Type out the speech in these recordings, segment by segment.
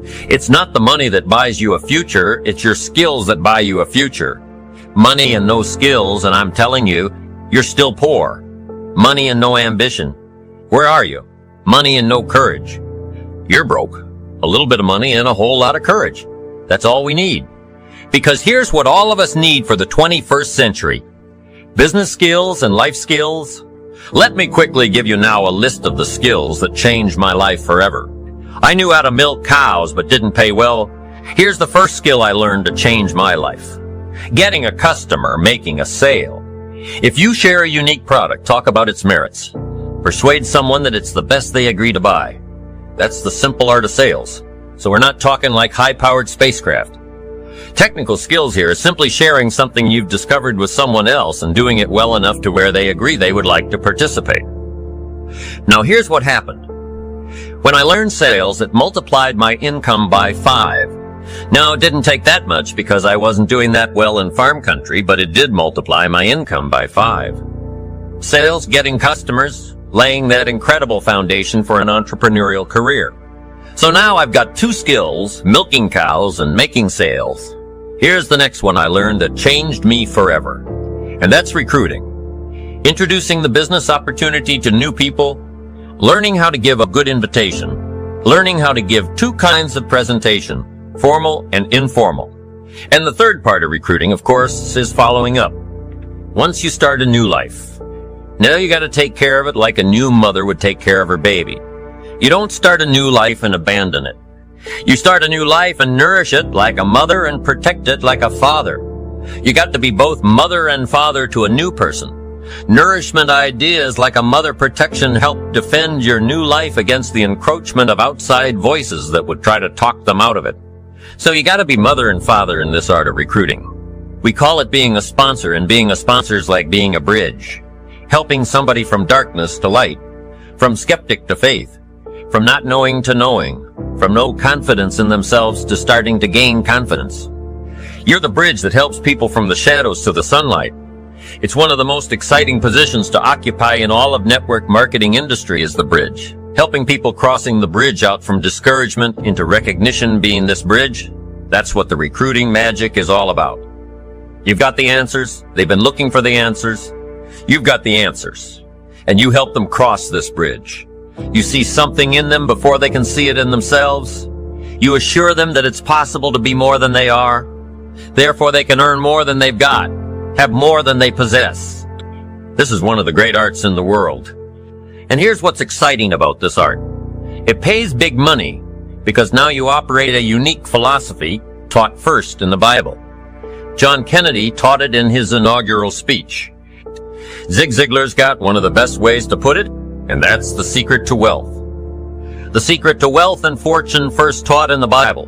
It's not the money that buys you a future, it's your skills that buy you a future. Money and no skills, and I'm telling you, you're still poor. Money and no ambition. Where are you? Money and no courage. You're broke. A little bit of money and a whole lot of courage. That's all we need. Because here's what all of us need for the 21st century. Business skills and life skills. Let me quickly give you now a list of the skills that changed my life forever. I knew how to milk cows but didn't pay well. Here's the first skill I learned to change my life. Getting a customer, making a sale. If you share a unique product, talk about its merits. Persuade someone that it's the best they agree to buy. That's the simple art of sales. So we're not talking like high-powered spacecraft. Technical skills here is simply sharing something you've discovered with someone else and doing it well enough to where they agree they would like to participate. Now here's what happened. When I learned sales, it multiplied my income by 5. Now, it didn't take that much because I wasn't doing that well in farm country, but it did multiply my income by 5. Sales, getting customers, laying that incredible foundation for an entrepreneurial career. So now I've got 2 skills, milking cows and making sales. Here's the next one I learned that changed me forever, and that's recruiting. Introducing the business opportunity to new people, learning how to give a good invitation, learning how to give 2 kinds of presentation, formal and informal. And the third part of recruiting, of course, is following up. Once you start a new life, now you got to take care of it like a new mother would take care of her baby. You don't start a new life and abandon it. You start a new life and nourish it like a mother and protect it like a father. You got to be both mother and father to a new person. Nourishment ideas like a mother protection help defend your new life against the encroachment of outside voices that would try to talk them out of it. So you got to be mother and father in this art of recruiting. We call it being a sponsor, and being a sponsor is like being a bridge, helping somebody from darkness to light, from skeptic to faith, from not knowing to knowing, from no confidence in themselves to starting to gain confidence. You're the bridge that helps people from the shadows to the sunlight. It's one of the most exciting positions to occupy in all of network marketing industry is the bridge. Helping people crossing the bridge out from discouragement into recognition being this bridge, that's what the recruiting magic is all about. You've got the answers. They've been looking for the answers. You've got the answers. And you help them cross this bridge. You see something in them before they can see it in themselves. You assure them that it's possible to be more than they are. Therefore, they can earn more than they've got, have more than they possess. This is one of the great arts in the world. And here's what's exciting about this art. It pays big money because now you operate a unique philosophy taught first in the Bible. John Kennedy taught it in his inaugural speech. Zig Ziglar's got one of the best ways to put it, and that's the secret to wealth. The secret to wealth and fortune first taught in the Bible.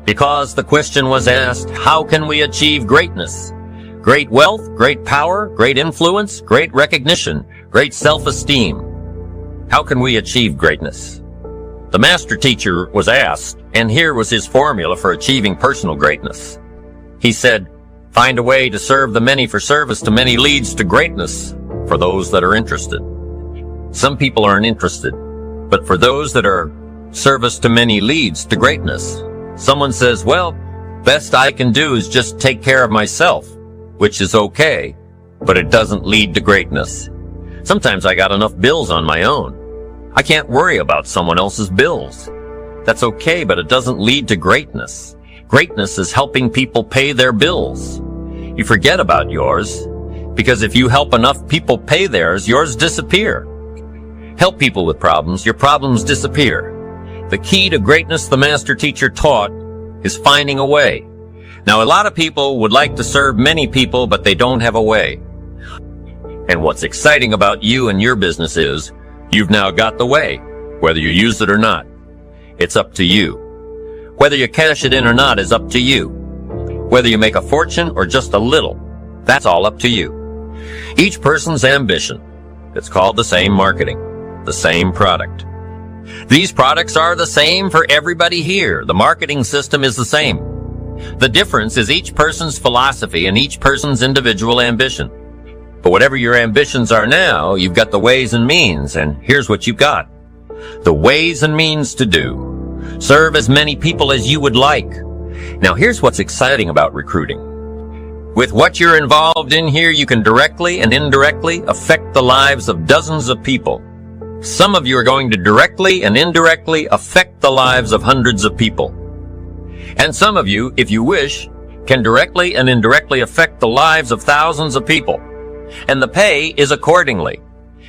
Because the question was asked, how can we achieve greatness? Great wealth, great power, great influence, great recognition, great self-esteem. How can we achieve greatness? The master teacher was asked, and here was his formula for achieving personal greatness. He said, find a way to serve the many, for service to many leads to greatness for those that are interested. Some people aren't interested, but for those that are, service to many leads to greatness. Someone says, well, best I can do is just take care of myself, which is okay, but it doesn't lead to greatness. Sometimes I got enough bills on my own. I can't worry about someone else's bills. That's okay, but it doesn't lead to greatness. Greatness is helping people pay their bills. You forget about yours, because if you help enough people pay theirs, yours disappear. Help people with problems, your problems disappear. The key to greatness the master teacher taught is finding a way. Now, a lot of people would like to serve many people, but they don't have a way. And what's exciting about you and your business is you've now got the way, whether you use it or not. It's up to you. Whether you cash it in or not is up to you. Whether you make a fortune or just a little, that's all up to you. Each person's ambition, it's called the same marketing, the same product. These products are the same for everybody here. The marketing system is the same. The difference is each person's philosophy and each person's individual ambition. But whatever your ambitions are now, you've got the ways and means, and here's what you've got. The ways and means to do. Serve as many people as you would like. Now here's what's exciting about recruiting. With what you're involved in here, you can directly and indirectly affect the lives of dozens of people. Some of you are going to directly and indirectly affect the lives of hundreds of people. And some of you, if you wish, can directly and indirectly affect the lives of thousands of people. And the pay is accordingly.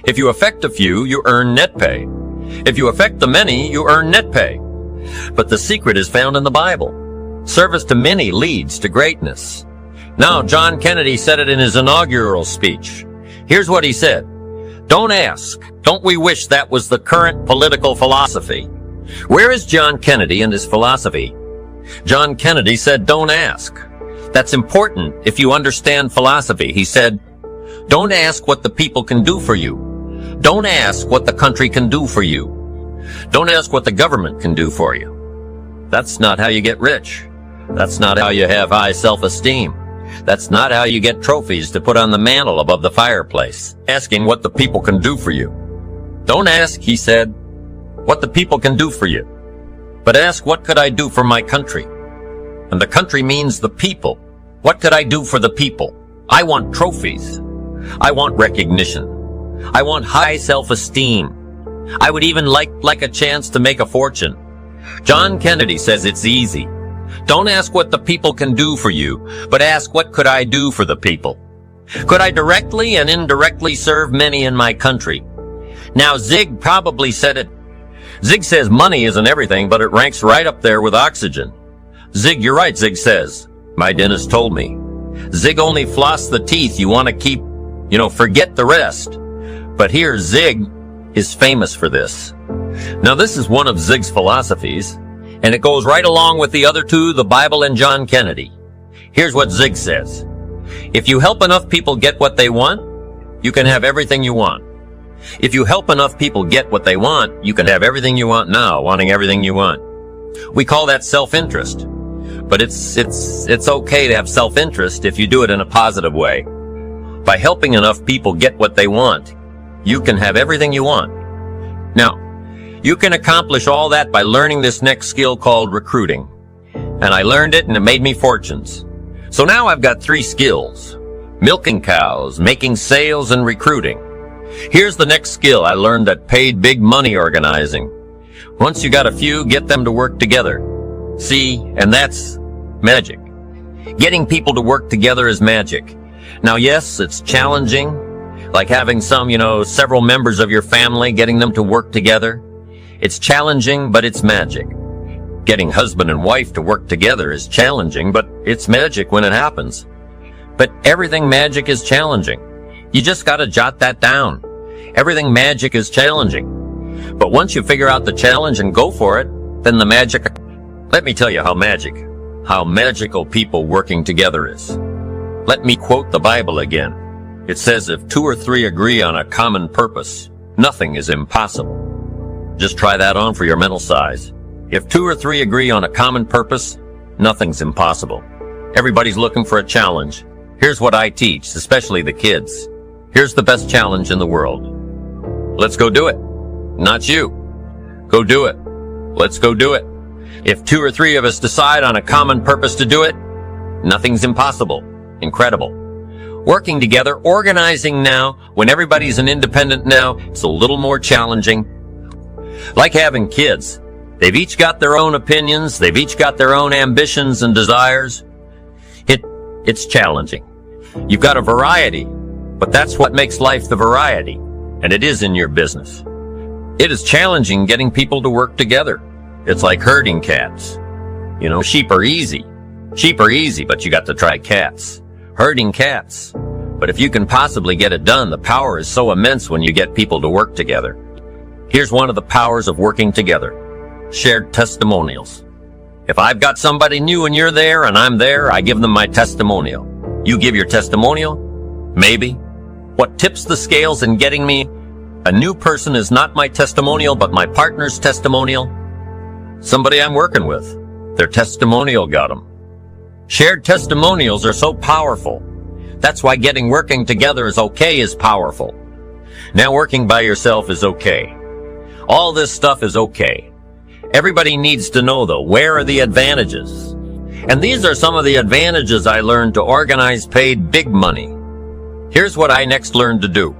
If you affect a few, you earn net pay. If you affect the many, you earn net pay. But the secret is found in the Bible. Service to many leads to greatness. Now, John Kennedy said it in his inaugural speech. Here's what he said. Don't ask, don't we wish that was the current political philosophy? Where is John Kennedy and his philosophy? John Kennedy said, don't ask. That's important if you understand philosophy. He said, don't ask what the people can do for you. Don't ask what the country can do for you. Don't ask what the government can do for you. That's not how you get rich. That's not how you have high self-esteem. That's not how you get trophies to put on the mantle above the fireplace, asking what the people can do for you. Don't ask, he said, what the people can do for you, but ask, what could I do for my country? And the country means the people. What could I do for the people? I want trophies. I want recognition. I want high self-esteem. I would even like a chance to make a fortune. John Kennedy says it's easy. Don't ask what the people can do for you, but ask, what could I do for the people? Could I directly and indirectly serve many in my country? Now, Zig probably said it. Zig says money isn't everything, but it ranks right up there with oxygen. Zig, you're right, Zig says. My dentist told me. Zig only floss the teeth you want to keep, forget the rest. But here, Zig is famous for this. Now, this is one of Zig's philosophies, and it goes right along with the other two, the Bible and John Kennedy. Here's what Zig says. If you help enough people get what they want, you can have everything you want. If you help enough people get what they want, you can have everything you want now, wanting everything you want. We call that self-interest. But it's okay to have self-interest if you do it in a positive way. By helping enough people get what they want, you can have everything you want. Now, you can accomplish all that by learning this next skill called recruiting. And I learned it and it made me fortunes. So now I've got 3 skills. Milking cows, making sales, and recruiting. Here's the next skill I learned that paid big money: organizing. Once you got a few, get them to work together. See, and that's magic. Getting people to work together is magic. Now, yes, it's challenging, like having several members of your family, getting them to work together. It's challenging, but it's magic. Getting husband and wife to work together is challenging, but it's magic when it happens. But everything magic is challenging. You just gotta jot that down. Everything magic is challenging. But once you figure out the challenge and go for it, then the magic... Let me tell you how magical people working together is. Let me quote the Bible again. It says, if 2 or 3 agree on a common purpose, nothing is impossible. Just try that on for your mental size. If 2 or 3 agree on a common purpose, nothing's impossible. Everybody's looking for a challenge. Here's what I teach, especially the kids. Here's the best challenge in the world. Let's go do it. Not you. Go do it. Let's go do it. If 2 or 3 of us decide on a common purpose to do it, nothing's impossible. Incredible. Working together, organizing now, when everybody's an independent now, it's a little more challenging. Like having kids. They've each got their own opinions. They've each got their own ambitions and desires. It's challenging. You've got a variety, but that's what makes life the variety, and it is in your business. It is challenging getting people to work together. It's like herding cats. Sheep are easy. Sheep are easy, but you got to try cats. Herding cats. But if you can possibly get it done, the power is so immense when you get people to work together. Here's one of the powers of working together. Shared testimonials. If I've got somebody new and you're there and I'm there, I give them my testimonial. You give your testimonial? Maybe. What tips the scales in getting me a new person is not my testimonial, but my partner's testimonial. Somebody I'm working with. Their testimonial got them. Shared testimonials are so powerful. That's why getting working together is okay is powerful. Now working by yourself is okay. All this stuff is okay. Everybody needs to know, though, where are the advantages? And these are some of the advantages I learned to organize paid big money. Here's what I next learned to do.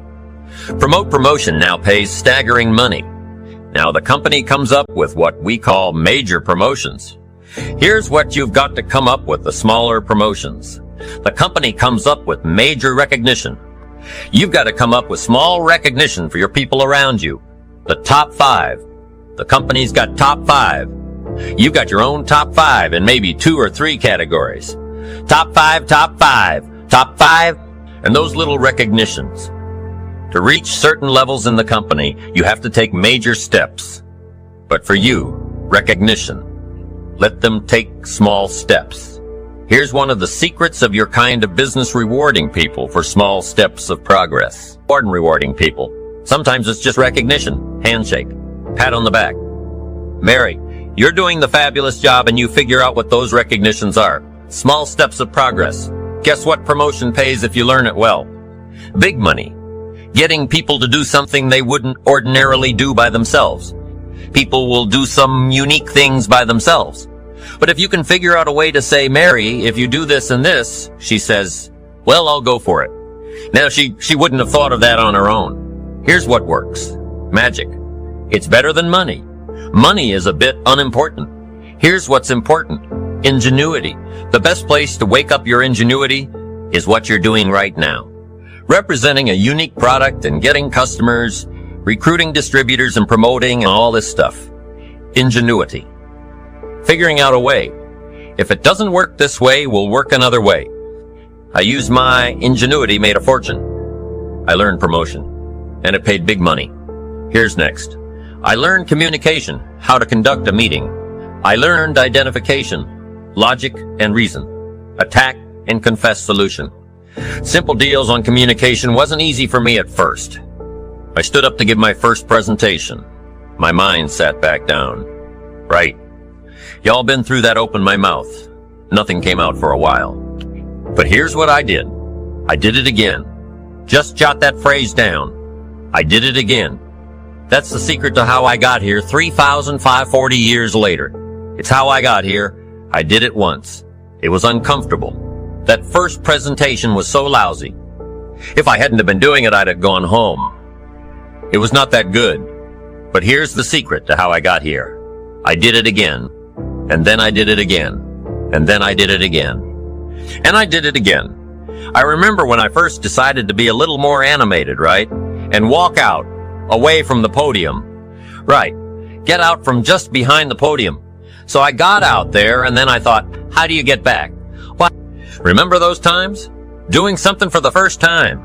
Promote Promotion now pays staggering money. Now the company comes up with what we call major promotions. Here's what you've got to come up with: the smaller promotions. The company comes up with major recognition. You've got to come up with small recognition for your people around you. The top 5. The company's got top 5. You've got your own top 5 in maybe 2 or 3 categories. Top 5, top 5, top 5, and those little recognitions. To reach certain levels in the company, you have to take major steps. But for you, recognition. Let them take small steps. Here's one of the secrets of your kind of business: rewarding people for small steps of progress. Rewarding people. Sometimes it's just recognition, handshake, pat on the back. Mary, you're doing the fabulous job, and you figure out what those recognitions are. Small steps of progress. Guess what promotion pays if you learn it well? Big money. Getting people to do something they wouldn't ordinarily do by themselves. People will do some unique things by themselves. But if you can figure out a way to say, Mary, if you do this and this, she says, well, I'll go for it. Now, she wouldn't have thought of that on her own. Here's what works. Magic. It's better than money. Money is a bit unimportant. Here's what's important. Ingenuity. The best place to wake up your ingenuity is what you're doing right now. Representing a unique product and getting customers, recruiting distributors and promoting and all this stuff. Ingenuity. Figuring out a way. If it doesn't work this way, we'll work another way. I used my ingenuity, made a fortune. I learned promotion, and it paid big money. Here's next. I learned communication, how to conduct a meeting. I learned identification, logic and reason, attack and confess solution. Simple deals on communication wasn't easy for me at first. I stood up to give my first presentation. My mind sat back down. Right. Y'all been through that open my mouth. Nothing came out for a while. But here's what I did. I did it again. Just jot that phrase down. I did it again. That's the secret to how I got here 3,540 years later. It's how I got here. I did it once. It was uncomfortable. That first presentation was so lousy. If I hadn't have been doing it, I'd have gone home. It was not that good. But here's the secret to how I got here. I did it again. And then I did it again. And then I did it again. And I did it again. I remember when I first decided to be a little more animated, right? And walk out, away from the podium. Right. Get out from just behind the podium. So I got out there, and then I thought, how do you get back? What? Remember those times? Doing something for the first time.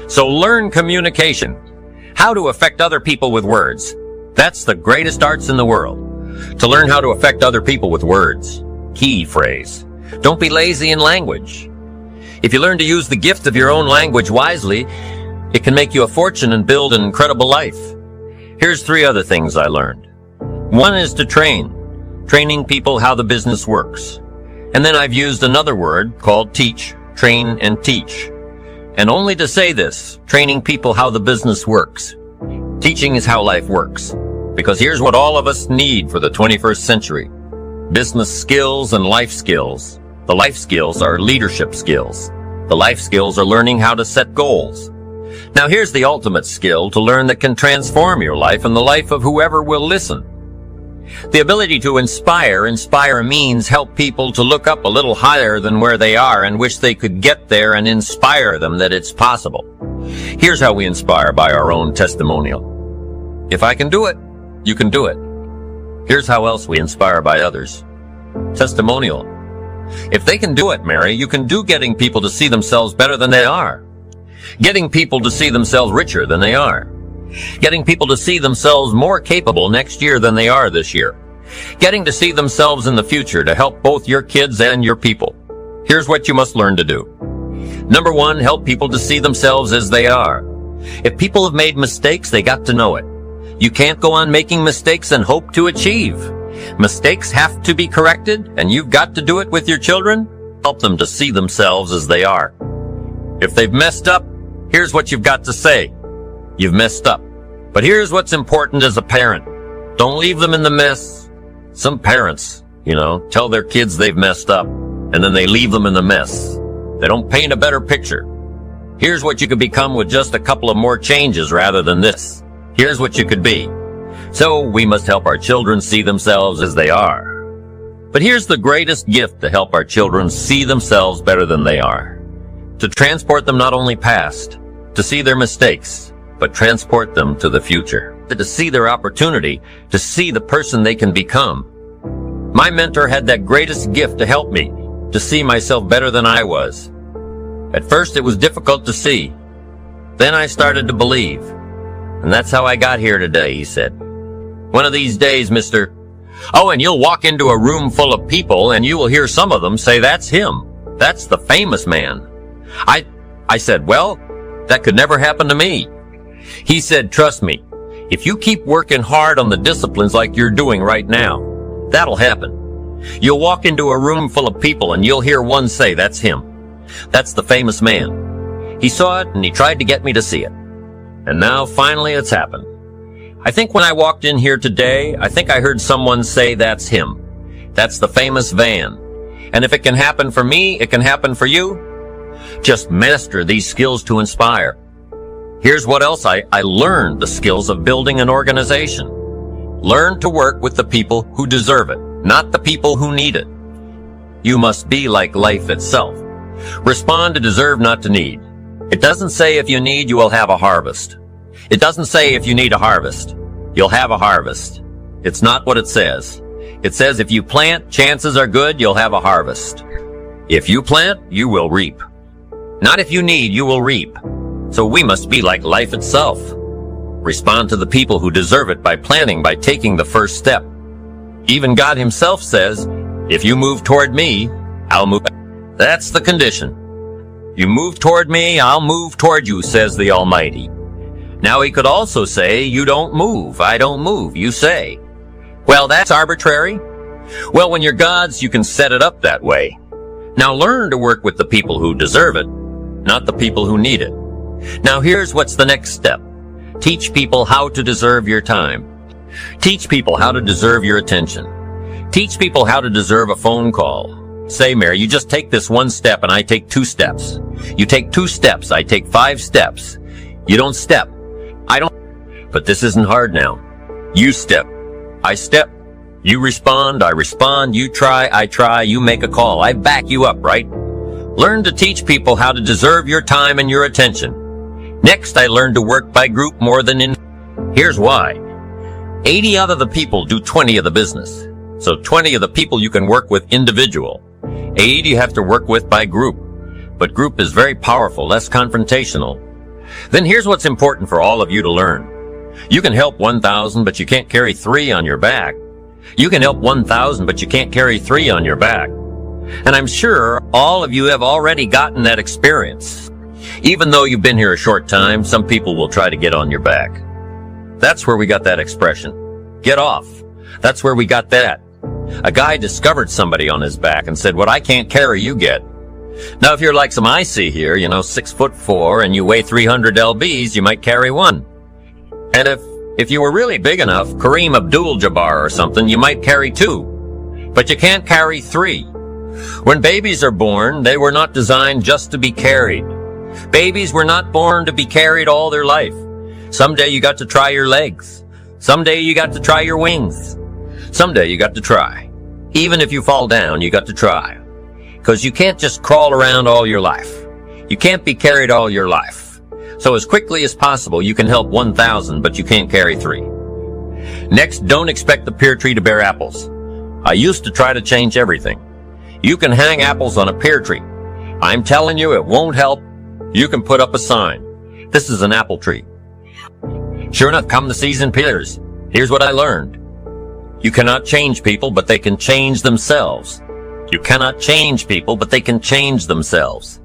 So learn communication. How to affect other people with words. That's the greatest arts in the world. To learn how to affect other people with words. Key phrase. Don't be lazy in language. If you learn to use the gift of your own language wisely, it can make you a fortune and build an incredible life. Here's 3 other things I learned. 1 is to train. Training people how the business works. And then I've used another word called teach. Train and teach. And only to say this, training people how the business works. Teaching is how life works. Because here's what all of us need for the 21st century. Business skills and life skills. The life skills are leadership skills. The life skills are learning how to set goals. Now here's the ultimate skill to learn that can transform your life and the life of whoever will listen. The ability to inspire. Inspire means help people to look up a little higher than where they are and wish they could get there, and inspire them that it's possible. Here's how we inspire: by our own testimonial. If I can do it, you can do it. Here's how else we inspire by others. Testimonial. If they can do it, Mary, you can do getting people to see themselves better than they are. Getting people to see themselves richer than they are. Getting people to see themselves more capable next year than they are this year. Getting to see themselves in the future to help both your kids and your people. Here's what you must learn to do. Number 1, help people to see themselves as they are. If people have made mistakes, they got to know it. You can't go on making mistakes and hope to achieve. Mistakes have to be corrected, and you've got to do it with your children. Help them to see themselves as they are. If they've messed up, here's what you've got to say. You've messed up. But here's what's important as a parent. Don't leave them in the mess. Some parents, tell their kids they've messed up, and then they leave them in the mess. They don't paint a better picture. Here's what you could become with just a couple of more changes rather than this. Here's what you could be. So we must help our children see themselves as they are. But here's the greatest gift to help our children see themselves better than they are. To transport them not only past, to see their mistakes, but transport them to the future. To see their opportunity, to see the person they can become. My mentor had that greatest gift to help me, to see myself better than I was. At first it was difficult to see. Then I started to believe. And that's how I got here today, he said. One of these days, Mr. Oh, and you'll walk into a room full of people and you will hear some of them say, that's him. That's the famous man. I said, well, that could never happen to me. He said, trust me, if you keep working hard on the disciplines like you're doing right now, that'll happen. You'll walk into a room full of people and you'll hear one say, that's him. That's the famous man. He saw it and he tried to get me to see it. And now finally it's happened. I think when I walked in here today, I think I heard someone say, that's him. That's the famous van. And if it can happen for me, it can happen for you. Just master these skills to inspire. Here's what else I learned: the skills of building an organization. Learn to work with the people who deserve it, not the people who need it. You must be like life itself. Respond to deserve, not to need. It doesn't say if you need, you will have a harvest. It doesn't say if you need a harvest, you'll have a harvest. It's not what it says. It says if you plant, chances are good you'll have a harvest. If you plant, you will reap. Not if you need, you will reap. So we must be like life itself. Respond to the people who deserve it by planning, by taking the first step. Even God himself says, if you move toward me, I'll move. That's the condition. You move toward me, I'll move toward you, says the Almighty. Now he could also say, you don't move, I don't move, you say. Well, that's arbitrary. Well, when you're God's, you can set it up that way. Now learn to work with the people who deserve it, not the people who need it. Now here's what's the next step. Teach people how to deserve your time. Teach people how to deserve your attention. Teach people how to deserve a phone call. Say, Mary, you just take this one step and I take 2 steps. You take 2 steps, I take 5 steps. You don't step. I don't. But this isn't hard now. You step. I step. You respond, I respond. You try, I try. You make a call. I back you up, right? Learn to teach people how to deserve your time and your attention. Next, I learned to work by group more than in. Here's why. 80 out of the people do 20 of the business. So 20 of the people you can work with individual. 80 you have to work with by group. But group is very powerful, less confrontational. Then here's what's important for all of you to learn. You can help 1,000, but you can't carry 3 on your back. You can help 1,000, but you can't carry 3 on your back. And I'm sure all of you have already gotten that experience. Even though you've been here a short time, some people will try to get on your back. That's where we got that expression. Get off. That's where we got that. A guy discovered somebody on his back and said, what I can't carry, you get. Now, if you're like some I see here, 6'4", and you weigh 300 lbs, you might carry 1. And if you were really big enough, Kareem Abdul-Jabbar or something, you might carry 2. But you can't carry 3. When babies are born, they were not designed just to be carried. Babies were not born to be carried all their life. Someday you got to try your legs. Someday you got to try your wings. Someday you got to try. Even if you fall down, you got to try. Because you can't just crawl around all your life. You can't be carried all your life. So as quickly as possible, you can help 1,000, but you can't carry 3. Next, don't expect the pear tree to bear apples. I used to try to change everything. You can hang apples on a pear tree. I'm telling you, it won't help. You can put up a sign. This is an apple tree. Sure enough, come the season pears. Here's what I learned. You cannot change people, but they can change themselves. You cannot change people, but they can change themselves.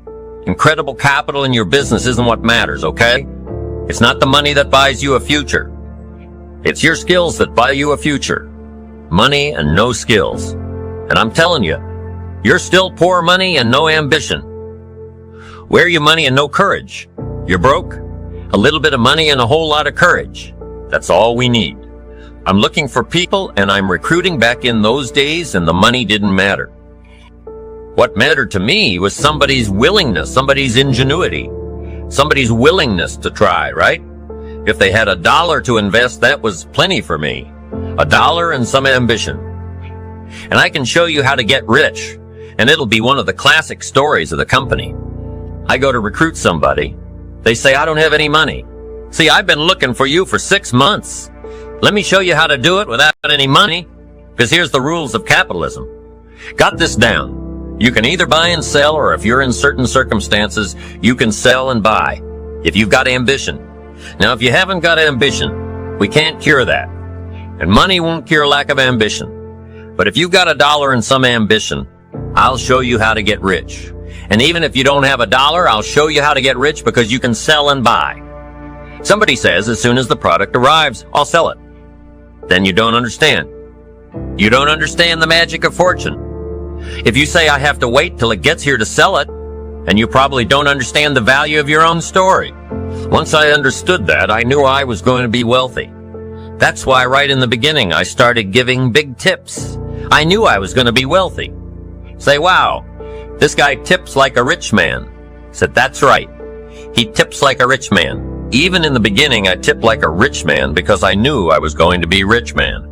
Incredible capital in your business isn't what matters, okay? It's not the money that buys you a future. It's your skills that buy you a future. Money and no skills. And I'm telling you, you're still poor money and no ambition. Where you money and no courage? You're broke? A little bit of money and a whole lot of courage. That's all we need. I'm looking for people and I'm recruiting back in those days, and the money didn't matter. What mattered to me was somebody's willingness, somebody's ingenuity, somebody's willingness to try, right? If they had $1 to invest, that was plenty for me. $1 and some ambition. And I can show you how to get rich, and it'll be one of the classic stories of the company. I go to recruit somebody. They say, I don't have any money. See, I've been looking for you for 6 months. Let me show you how to do it without any money, because here's the rules of capitalism. Got this down. You can either buy and sell, or if you're in certain circumstances, you can sell and buy, if you've got ambition. Now, if you haven't got ambition, we can't cure that. And money won't cure lack of ambition. But if you've got $1 and some ambition, I'll show you how to get rich. And even if you don't have $1, I'll show you how to get rich, because you can sell and buy. Somebody says, as soon as the product arrives, I'll sell it. Then you don't understand. You don't understand the magic of fortune. If you say I have to wait till it gets here to sell it, and you probably don't understand the value of your own story. Once I understood that, I knew I was going to be wealthy. That's why right in the beginning I started giving big tips. I knew I was going to be wealthy. Say, wow, this guy tips like a rich man. I said, that's right. He tips like a rich man. Even in the beginning, I tipped like a rich man because I knew I was going to be a rich man.